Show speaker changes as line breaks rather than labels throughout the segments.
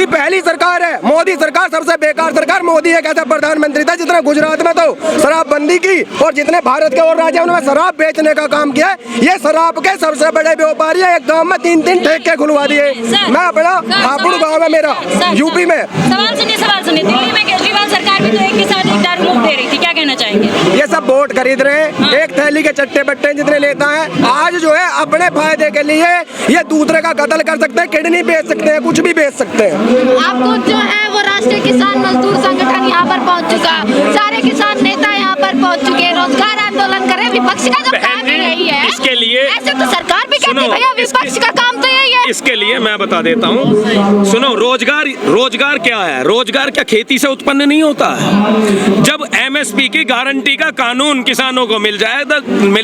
की पहली सरकार है। मोदी सरकार सबसे बेकार सरकार। मोदी एक ऐसा प्रधानमंत्री था जितना गुजरात में तो शराबबंदी की और जितने भारत के और राज्य उनमें शराब बेचने का काम किया है। ये शराब के सबसे बड़े व्यापारी है। एक गांव में 3-3 ठेके खुलवा दिए। मैं अपना हापुड़ गाँव है मेरा, यूपी में।
सवाल सुनिए। दिल्ली में केजरीवाल सरकार भी तो एक के साथ एक दारू मुक्त दे रही थी, क्या कहना चाहेंगे?
ये सब वोट खरीद रहे हैं। एक थैली के चट्टे बट्टे जितने नेता हैं आज जो है अपने फायदे के लिए ये दूसरे का कत्ल कर सकते हैं, किडनी बेच सकते हैं, कुछ भी बेच सकते हैं।
आपको जो है वो राष्ट्रीय किसान मजदूर संगठन यहाँ पर पहुँच चुका, सारे किसान नेता यहाँ पर पहुँच चुके, रोजगार आंदोलन कर रहे। विपक्ष का जो काम ही यही है,
इसके लिए
ऐसे तो सरकार भी कहती है भैया विपक्ष का काम तो यही है।
इसके लिए मैं बता देता हूँ, सुनो, रोजगार क्या है? रोजगार क्या खेती से उत्पन्न नहीं होता है? जब एमएसपी की गारंटी का कानून किसानों को मिल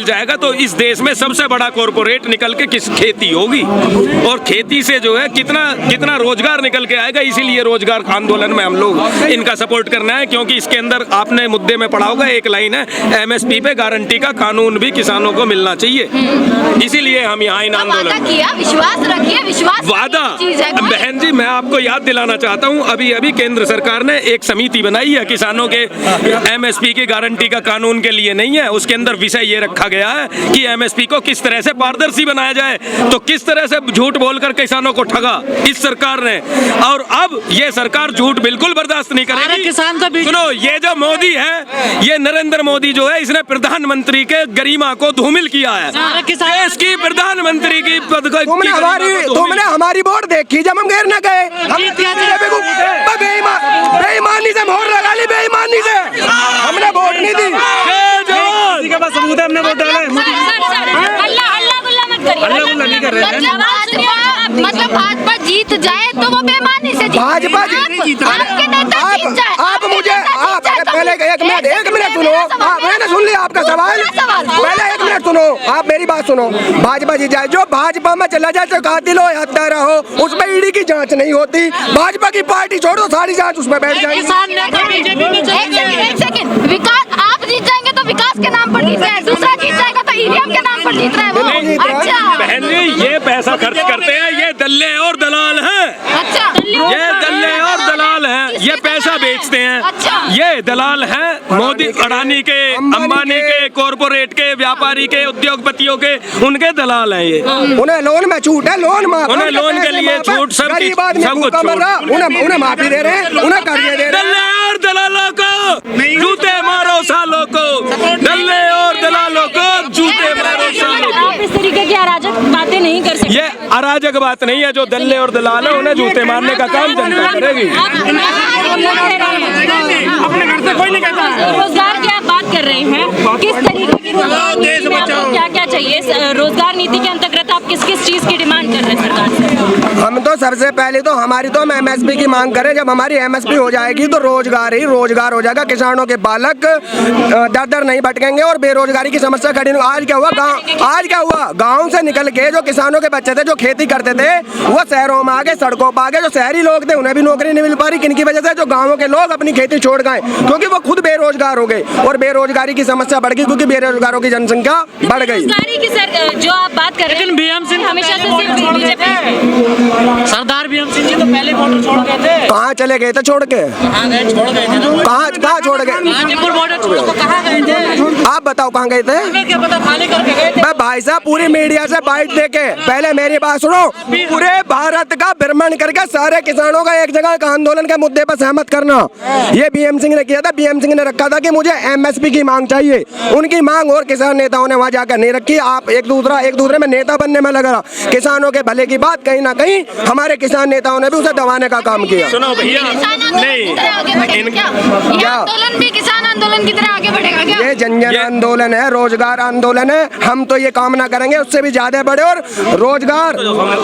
जाएगा तो इस देश में सबसे बड़ा कॉरपोरेट निकल के किस खेती होगी, और खेती से जो है कितना रोजगार निकल के आएगा। इसीलिए रोजगार आंदोलन में हम लोग इनका सपोर्ट करना है, क्योंकि इसके अंदर आपने मुद्दे में पढ़ा होगा, एक लाइन है, एमएसपी पे गारंटी का कानून भी किसानों को मिलना चाहिए। इसीलिए हम यहाँ इन आंदोलन
किया, विश्वास रखिए, विश्वास
वादा। बहन जी, मैं आपको याद दिलाना चाहता हूँ, अभी केंद्र सरकार ने एक समिति बनाई है किसानों के एमएसपी की गारंटी का कानून के लिए नहीं है। उसके अंदर विषय ये रखा गया है कि एमएसपी को किस तरह से पारदर्शी बनाया जाए, तो किस तरह से झूठ बोलकर किसानों को ठगा इस सरकार ने, और अब ये सरकार झूठ बिल्कुल बर्दाश्त नहीं करेगी। किसान तो सुनो, ये जो मोदी है, ये नरेंद्र मोदी जो है, इसने प्रधानमंत्री के गरिमा को धूमिल किया है। देश की प्रधानमंत्री की पद को
तुमने हमारी वोट देखी जब हम घेर न गए, बेईमानी से मोहर लगा ली, बेईमानी से हमने वोट नहीं दी। सबूत है, हमने वोट डाला है।
मतलब भाजपा जीत जाए तो वो बेईमानी से
भाजपा जीत आप मुझे पहले एक मिनट सुनो। मैंने सुन लिया आपका सवाल, पहले 1 मिनट सुनो, आप मेरी बात सुनो। भाजपा जीत जाए, जो भाजपा में चला जाए, जो कातिल हो, हत्यारा हो, उसमें ईडी की जांच नहीं होती। भाजपा की पार्टी छोड़ो, सारी जांच उसमें बैठ जाएगी।
एक सेकंड, विकास आप जीत जाएंगे तो विकास के नाम पर जीत रहे हैं, दूसरा जीत जाएगा तो ईवीएम के नाम पर जीत रहे हैं वो। अच्छा
बहन जी, ये पैसा खर्च करते हैं, ये दल्ले और दलाल हैं।
अच्छा,
ये दल्ले और दलाल हैं, ये पैसा बेचते हैं। ये दलाल हैं मोदी, अडानी के, अंबानी के, कॉरपोरेट के, व्यापारी के, उद्योगपतियों के, उनके दलाल हैं ये।
उन्हें लोन में छूट है, उन्हें
लोन के लिए छूट, सब कुछ
उन्हें माफी दे रहे हैं, उन्हें कर्जे दे रहे हैं।
दल्ले और दलालों को जूते मारो सालों को, दल्ले और दलालों को जूते मारो सालों को।
आप इस तरीके की अराजक बातें नहीं कर सकते।
ये अराजक बात नहीं है, जो दल्ले और दलाल है उन्हें जूते मारने का काम जनता करेगी।
अपने घर से कोई नहीं कहता। रोजगार की आप बात कर रहे हैं, किस तरीके की रोजगार नीति में आपको क्या चाहिए? रोजगार नीति के अंतर्गत आप किस चीज की डिमांड कर रहे हैं सरकार से?
हम तो सबसे पहले तो हम एमएसपी की मांग करें। जब हमारी एमएसपी हो जाएगी तो रोजगार ही रोजगार हो जाएगा। किसानों के बालक दर नहीं भटकेंगे और बेरोजगारी की समस्या खड़ी नहीं। आज क्या हुआ, गाँव से निकल के जो किसानों के बच्चे थे, जो खेती करते थे, वो शहरों में आ गए, सड़कों पर आ गए। जो शहरी लोग थे उन्हें भी नौकरी नहीं मिल पा रही। किनकी वजह से? जो गाँवों के लोग अपनी खेती छोड़ गए, क्योंकि वो खुद बेरोजगार हो गए और बेरोजगारी की समस्या बढ़ गई, क्योंकि बेरोजगारों की जनसंख्या बढ़ गई।
बेरोजगारी की सर जो आप बात कर रहे हैं, BM सिंह हमेशा से सिर्फ बीजेपी, सरदार BM सिंह जी तो पहले बॉर्डर छोड़ गए थे।
कहाँ चले गए थे छोड़ के? कहाँ छोड़ गए?
कहाँ गए थे?
आप बताओ कहाँ गए थे?
खाली करके गए थे।
भाई साहब, पूरी मीडिया से बाइट देके, पहले मेरी बात सुनो। पूरे भारत का भ्रमण करके सारे किसानों का एक जगह का आंदोलन के मुद्दे पर सहमत करना, ये BM सिंह ने किया था। BM सिंह ने रखा था कि मुझे एमएसपी की मांग चाहिए। उनकी मांग और किसान नेताओं ने वहाँ जाकर नहीं रखी। आप एक दूसरे में नेता बनने में लगा। किसानों के भले की बात कहीं ना कहीं हमारे किसान नेताओं ने भी उसे दबाने का काम किया।
सुनो भैया,
आंदोलन भी किसान आंदोलन की तरह आगे बढ़ेगा क्या?
ये जन आंदोलन है, रोजगार आंदोलन है। हम तो ये कामना करेंगे उससे भी ज्यादा बढ़े और रोजगार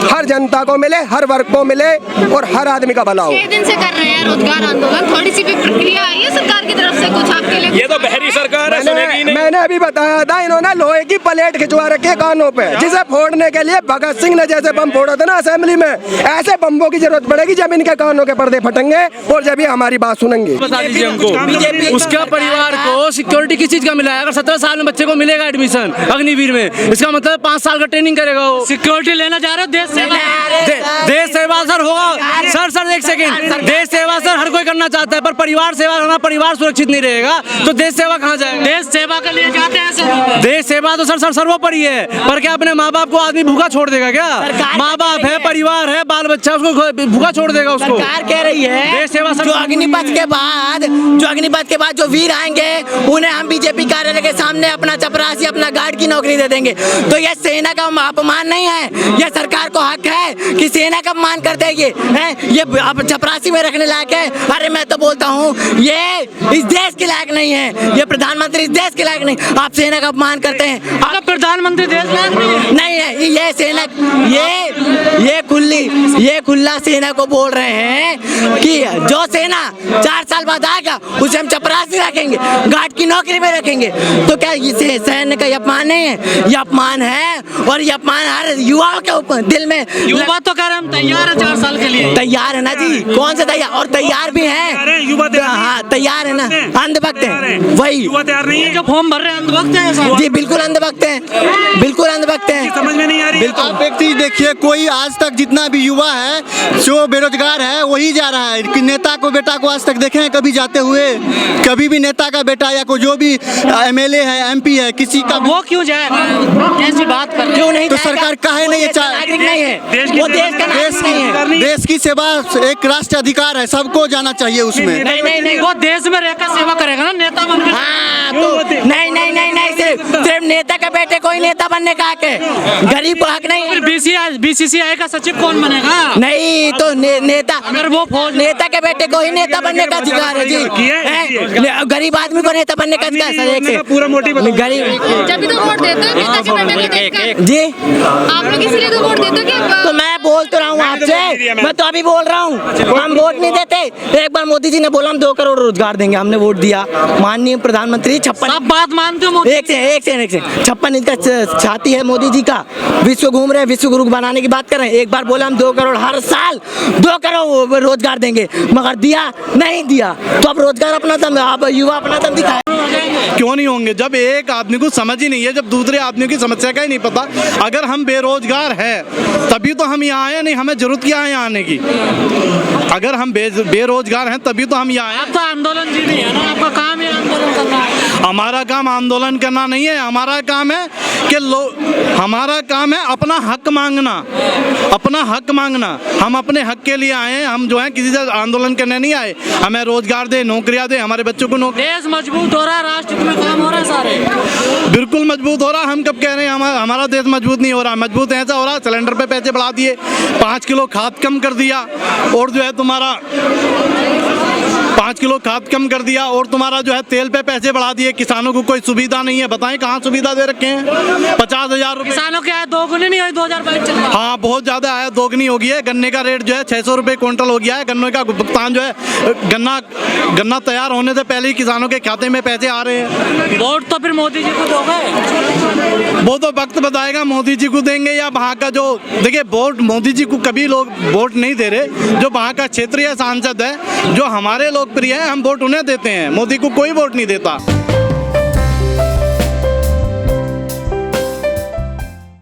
हर जनता को मिले, हर वर्ग को मिले और हर आदमी का भला हो।
6 दिन से कर रहे हैं बेरोजगार आंदोलन, थोड़ी सी भी प्रक्रिया आई है सरकार की तरफ से कुछ आपके लिए?
ये तो बहरी सरकार है, सुनेगी नहीं।
मैंने अभी बताया था, इन्होंने लोहे की प्लेट खिंचवा रखी है कानों पे, जिसे फोड़ने के लिए भगत सिंह ने जैसे बम फोड़ा था ना असेंबली में, ऐसे बम्बों की जरूरत पड़ेगी जब इनके कानों के पर्दे फटेंगे और जब ये हमारी बात सुनेंगे।
बता दीजिए हमको, उसका परिवार को सिक्योरिटी किस चीज का मिला है? अगर 17 साल में बच्चे को मिलेगा एडमिशन अग्निवीर में, इसका मतलब 5 साल का ट्रेनिंग करेगा वो। सिक्योरिटी लेना चाह रहे हो? देश सेवा, देश सेवा सर होगा सर एक सेकंड, देश सेवा सर हर कोई करना चाहता है, पर परिवार सेवा करना, परिवार सुरक्षित नहीं रहेगा तो देश सेवा कहाँ जाएगा? देश सेवा के लिए जाते हैं। देश सेवा तो सर सर्वोपरि है, पर क्या अपने माँ बाप को आदमी भूखा छोड़ देगा क्या? माँ बाप है, परिवार है, बाल बच्चा, उसको भूखा छोड़ देगा उसको?
सरकार कह रही है
देश सेवा
जो अग्निपथ के बाद जो वीर आएंगे उन्हें हम बीजेपी कार्यालय के सामने अपना चपरासी, अपना गार्ड की नौकरी दे देंगे। तो यह सेना का अपमान नहीं है, यह सरकार को हक है कि सेना का अपमान कर देगी। ये अब चपरासी में रखने लायक है? अरे मैं तो बोलता हूँ ये इस देश के लायक नहीं है, ये प्रधानमंत्री इस देश के लायक नहीं। आप सेना का अपमान करते हैं।
अगर प्रधानमंत्री देश
नहीं है, ये सेना ये खुला सेना को बोल रहे हैं कि जो सेना 4 साल बाद आएगा उसे हम चपरासी रखेंगे, गार्ड की नौकरी में रखेंगे। तो क्या ये सैन्य का अपमान नहीं है? ये अपमान है, और ये अपमान हर युवाओं के ऊपर दिल में।
युवा तो कह रहे हम तैयार है 4 साल के लिए।
तैयार है ना जी, कौन से तैयार? और तैयार भी है, हाँ तैयार है ना, अंधभक्त है वही।
युवा तैयार नहीं है, जो फॉर्म भर रहे हैं अंधभक्त हैं
जी, बिल्कुल अंधभक्त हैं, बिल्कुल अंधभक्त हैं।
समझ में नहीं आ रही।
आप एक चीज देखिए, कोई आज तक जितना भी युवा है जो बेरोजगार है वही जा रहा है। कि नेता को बेटा को आज तक देखे हैं कभी जाते हुए? कभी भी नेता का बेटा या कोई जो भी एमएलए है, एमपी है, किसी का
वो क्यों जाए? ऐसी बात कर
क्यों नहीं?
तो सरकार काहे नहीं ये
नागरिक नहीं है, वो देश का नागरिक नहीं है।
देश की सेवा एक राष्ट्र अधिकार है, सबको जाना चाहिए उसमें।
नहीं,
वो देश में रहकर सेवा करेगा ना, नेता बनकर।
हाँ तो नहीं, सिर्फ नेता का बेटे कोई नेता बनने का हक है, गरीब को हक नहीं।
बीसीसीआई का सचिव कौन बनेगा?
नहीं तो नेता,
अगर वो
नेता के बेटे को ही नेता बनने का अधिकार है जी। गरीब आदमी को नेता बनने का अधिकार है।
पूरा मोटिव
गरीब
जब भी तो वोट देते हो नेता के बेटे को देखकर।
जी,
आप लोग इसलिए तो वोट देते हो कि
तो मैं बोल तो रहा हूँ आपसे, मैं तो अभी बोल रहा हूँ, हम वोट नहीं देते। एक बार मोदी जी ने बोला हम 2 करोड़ रोजगार देंगे, हमने वोट दिया। माननीय प्रधानमंत्री 56
बात मानते हो?
एक से 56 इंच का छाती है मोदी जी का, विश्व घूम रहे हैं, विश्व गुरु बनाने की बात कर रहे हैं। एक बार बोला हम 2 करोड़ हर साल 2 करोड़ रोजगार देंगे, मगर दिया नहीं दिया। तो अब रोजगार अपना दम, अब युवा अपना दम दिखाए।
क्यों नहीं होंगे? जब एक आदमी को समझ ही नहीं है, जब दूसरे आदमी की समस्या का ही नहीं पता। अगर हम बेरोजगार हैं तभी तो हम यहाँ आए, नहीं हमें जरूरत क्या है यहाँ आने की? अगर हम बेरोजगार हैं तभी तो हम यहाँ आए।
आपका आंदोलन जी नहीं है ना, आपका काम है आंदोलन करना।
हमारा काम आंदोलन करना नहीं है, हमारा काम है कि हमारा काम है अपना हक मांगना, अपना हक मांगना। हम अपने हक के लिए आए हैं, हम जो है किसी से आंदोलन करने नहीं आए। हमें रोजगार दे, नौकरियां दे, हमारे बच्चों को नौकरी।
देश मजबूत हो रहा है, राष्ट्र में काम हो रहा है सारे।
बिल्कुल मजबूत हो रहा है। हम कब कह रहे हैं हमारा देश मजबूत नहीं हो रहा? मजबूत ऐसा हो रहा है, सिलेंडर पे पैसे बढ़ा दिए, 5 किलो खाद कम कर दिया, और जो है तुम्हारा 5 किलो खाद कम कर दिया, और तुम्हारा जो है तेल पे पैसे बढ़ा दिए। किसानों को कोई सुविधा नहीं है, बताएं कहाँ सुविधा दे रखे हैं? 50,000 रुपए
किसानों के आय 2 गुनी नहीं हुई 2022 चल रहा।
हाँ, बहुत ज्यादा आया, 2 गुनी हो गई है। गन्ने का रेट जो है 600 रुपए क्विंटल हो गया है। गन्ने का भुगतान जो है गन्ना तैयार होने से पहले ही किसानों के खाते में पैसे आ रहे हैं।
वोट तो फिर मोदी जी को दोगे?
वो तो वक्त बताएगा मोदी जी को देंगे या वहाँ का जो, देखिए वोट मोदी जी को कभी लोग वोट नहीं दे रहे। जो वहाँ का क्षेत्रीय सांसद है, जो हमारे लोकप्रिय है, हम वोट उन्हें देते हैं, मोदी को कोई वोट नहीं देता।